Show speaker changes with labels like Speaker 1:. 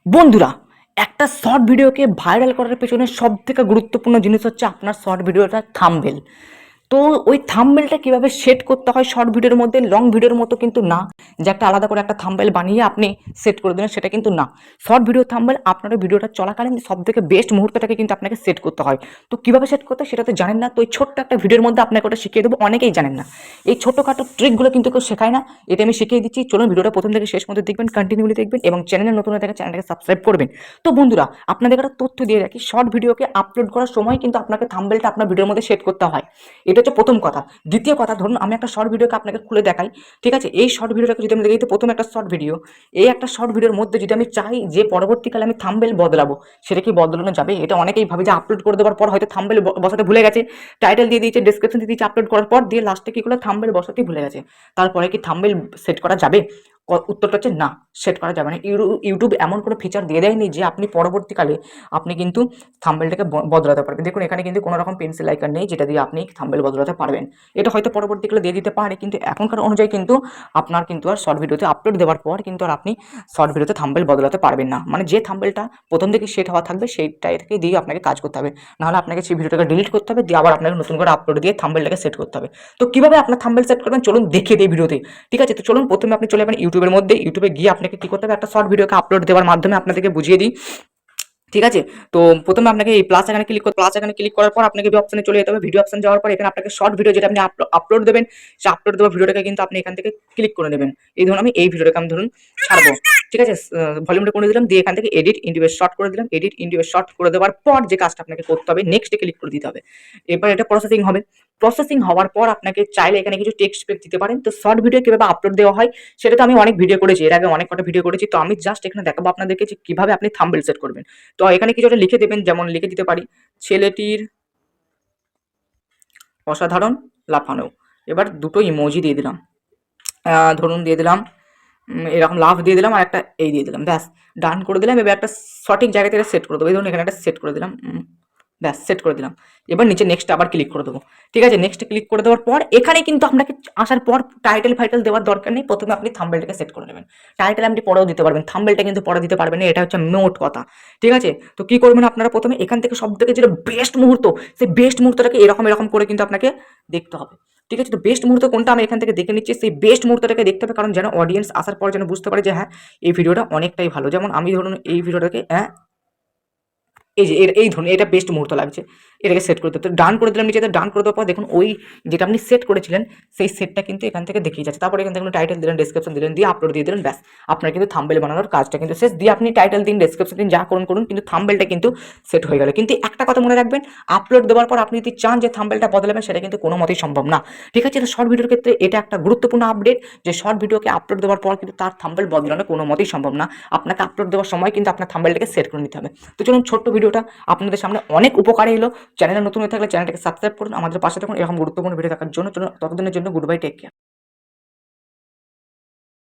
Speaker 1: বন্ধুরা, একটা শর্ট ভিডিওকে ভাইরাল করার পেছনে সবথেকে গুরুত্বপূর্ণ জিনিস হচ্ছে আপনার শর্ট ভিডিওটার থাম্বনেল। তো ওই থাম্বনেলটা কিভাবে সেট করতে হয় শর্ট ভিডিওর মধ্যে, লং ভিডিওর মতো কিন্তু না যে একটা আলাদা করে একটা থাম্বনেল বানিয়ে আপনি সেট করে দেবেন, সেটা কিন্তু না। শর্ট ভিডিও থাম্বনেল আপনার ওই ভিডিওটা চলাকালীন সবথেকে বেস্ট মুহূর্তটাকে কিন্তু আপনাকে সেট করতে হয়। তো কিভাবে সেট করতে হয় সেটা তো জানেন না, তো এই ছোট্ট একটা ভিডিওর মধ্যে আপনাকে ওটা শিখিয়ে দেবো। অনেকেই জানেন না এই ছোটোখাটো ট্রিকগুলো, কিন্তু কেউ শেখায় না। এটা আমি শিখিয়ে দিচ্ছি। চলুন ভিডিওটা প্রথম থেকে শেষ পর্যন্ত দেখবেন, কন্টিনিউলি দেখবেন এবং চ্যানেলে নতুন হয়ে থাকে চ্যানেলটাকে সাবস্ক্রাইব করবেন। তো বন্ধুরা, আপনাদের একটা তথ্য দিয়ে রাখি, শর্ট ভিডিওকে আপলোড করার সময় কিন্তু আপনাকে থাম্বনেলটা আপনার ভিডিওর মধ্যে সেট করতে হয়। এটা হচ্ছে প্রথম কথা। দ্বিতীয় কথা, ধরুন আমি একটা শর্ট ভিডিওকে আপনাকে খুলে দেখাই, ঠিক আছে? এই শর্ট ভিডিওটাকে যদি আমি দেখি, তো প্রথম একটা শর্ট ভিডিও, এই একটা শর্ট ভিডিওর মধ্যে যদি আমি চাই যে পরবর্তীকালে আমি থাম্বনেল বদলাবো, সেটা কি বদলানো যাবে? এটা অনেকেই ভাবে যে আপলোড করে দেওয়ার পর হয়তো থাম্বনেল বসাতে ভুলে গেছে, টাইটেল দিয়ে দিয়েছে, ডেসক্রিপশন দিয়ে দিয়েছে আপলোড করার পর, দিয়ে লাস্টে কি করলো, থাম্বনেল বসাতেই ভুলে গেছে। তারপরে কি থাম্বনেল সেট করা যাবে? উত্তরটা হচ্ছে না, সেট করা যাবে না। ইউটিউব এমন কোনো ফিচার দিয়ে দেয়নি যে আপনি পরবর্তীকালে আপনি কিন্তু থাম্বনেলটাকে বদলাতে পারবেন। দেখুন এখানে কিন্তু কোনো রকম পেন্সিল আইকন নেই যেটা দিয়ে আপনি থাম্বনেল বদলাতে পারবেন। এটা হয়তো পরবর্তীকালে দিয়ে দিতে পারে, কিন্তু এখনকার অনুযায়ী কিন্তু আপনার কিন্তু আর শর্ট ভিডিওতে আপলোড দেওয়ার পর কিন্তু আর আপনি শর্ট ভিডিওতে থাম্বনেল বদলাতে পারবেন না। মানে যে থাম্বনেলটা প্রথম থেকে সেট হওয়া থাকবে সেইটাকে দিয়ে আপনাকে কাজ করতে হবে, নাহলে আপনাকে সেই ভিডিওটাকে ডিলিট করতে হবে, দিয়ে আবার আপনাকে নতুন করে আপলোড দিয়ে থাম্বনেলটাকে সেট করতে হবে। তো কিভাবে আপনার থাম্বনেল সেট করবেন চলুন দেখিয়ে দিই ভিডিওতে, ঠিক আছে? তো চলুন প্রথমে আপনি চলে যাবেন ইউটিউবের মধ্যে। ইউটিউবে গিয়ে আপনাকে কি করতে হবে, একটা শর্ট ভিডিওকে আপলোড দেওয়ার মাধ্যমে আপনাদেরকে বুঝিয়ে দিই, ঠিক আছে? তো প্রথমে আপনাকে এই প্লাস আইকনে ক্লিক করতে, প্লাস আইকনে ক্লিক করার পর আপনাকে ভিডিও অপশনে চলে যেতে হবে। ভিডিও অপশন যাওয়ার পর এখানে আপনাকে শর্ট ভিডিও যেটা আপনি আপলোড দেবেন, সেই আপলোড দেওয়া ভিডিওটাকে কিন্তু আপনি এখান থেকে ক্লিক করে নেবেন। এই ধরুন আমি এই ভিডিওটাকে আমি ধরুন ছাড়বো, ঠিক আছে? ভলিউমটা করে দিলাম, দিয়ে এখান থেকে এডিট ইন্টু শর্ট করে দিলাম। এডিট ইন্টু শর্ট করে দেওয়ার পর যে কাজটা আপনাকে করতে হবে, নেক্সটে ক্লিক করে দিতে হবে। এরপর এটা প্রসেসিং হবে। প্রসেসিং হওয়ার পর আপনাকে চাইলে এখানে কিছু টেক্সট স্পেস দিতে পারেন। তো শর্ট ভিডিও কিভাবে আপলোড দেওয়া হয় সেটা তো আমি অনেক ভিডিও করেছি, এর আগে অনেক কটা ভিডিও করেছি। তো আমি জাস্ট এখানে দেখাবো আপনাদেরকে যে কিভাবে আপনি থাম্বনেল সেট করবেন। তো এখানে কিছু একটা লিখে দেবেন, যেমন লিখে দিতে পারি ছেলেটির অসাধারণ লাফানো। এবার দুটো ইমোজি দিয়ে দিলাম, ধরুন দিয়ে দিলাম এরকম লাফ দিয়ে দিলাম, আর একটা এই দিয়ে দিলাম, ব্যাস ডান করে দিলাম। এবার একটা সঠিক জায়গাতে এটা সেট করে দেবো। এই ধরুন এখানে একটা সেট করে দিলাম, ব্যাস সেট করে দিলাম। এবার নিচে নেক্সট আবার ক্লিক করে দেবো, ঠিক আছে? নেক্সট ক্লিক করে দেওয়ার পর এখানে কিন্তু আপনাকে আসার পর টাইটেল ফাইটেল দেওয়ার দরকার নেই। প্রথমে আপনি থাম্বনেলটাকে সেট করে নেবেন। টাইটেল আপনি পরেও দিতে পারবেন, থাম্বনেলটা কিন্তু পরে দিতে পারবেন না, এটা হচ্ছে মোট কথা, ঠিক আছে? তো কি করবেন আপনারা, প্রথমে এখান থেকে সব থেকে যেটা বেস্ট মুহূর্ত, সেই বেস্ট মুহূর্তটাকে এরকম এরকম করে কিন্তু আপনাকে দেখতে হবে, ঠিক আছে? তো বেস্ট মুহূর্ত কোনটা আমি এখান থেকে দেখে নিচ্ছি, সেই বেস্ট মুহূর্তটাকে দেখতে হবে, কারণ যেন অডিয়েন্স আসার পর যেন বুঝতে পারে যে হ্যাঁ এই ভিডিওটা অনেকটাই ভালো। যেমন আমি ধরুন এই ভিডিওটাকে এই যে এই ধরুন এটা বেস্ট মুহূর্ত লাগছে, এটাকে সেট করে দিতে ডান করে দিলাম। নিচে ডান করে দেওয়ার পর দেখুন ওই যেটা আপনি সেট করেছিলেন সেই সেটটা কিন্তু এখান থেকে দেখিয়ে যাচ্ছে। তারপরে এখান থেকে টাইটেল দিলেন, ডেসক্রিপশন দিলেন, দিয়ে আপলোড দিয়ে দিলেন, ব্যাস আপনার কিন্তু থাম্বনেল বানানোর কাজটা কিন্তু শেষ। দিয়ে আপনি টাইটেল দিন, ডেসক্রিপশন দিন, যা করুন করুন, কিন্তু থাম্বনেলটা কিন্তু সেট হয়ে গেল। কিন্তু একটা কথা মনে রাখবেন, আপলোড দেওয়ার পর আপনি যদি চান যে থাম্বনেলটা বদলাবেন, সেটা কিন্তু কোনো মতেই সম্ভব না, ঠিক আছে? শর্ট ভিডিওর ক্ষেত্রে এটা একটা গুরুত্বপূর্ণ আপডেট, যে শর্ট ভিডিওকে আপলোড দেওয়ার পর কিন্তু তার থাম্বনেল বদলানো কোনো মতেই সম্ভব না। আপনাকে আপলোড দেওয়ার সময় কিন্তু আপনার থাম্বনেলটাকে সেট করে নিতে হবে। তো চলুন ছোট্ট ভিডিওটা আপনাদের সামনে অনেক উপকারে এলো। চ্যানেলে নতুন হয়ে থাকলে চ্যানেলটাকে সাবস্ক্রাইব করুন, আমাদের পাশে থাকুন এরকম গুরুত্বপূর্ণ ভিডিও দেখার জন্য। ততদিনের জন্য গুড বাই, টেক কেয়ার।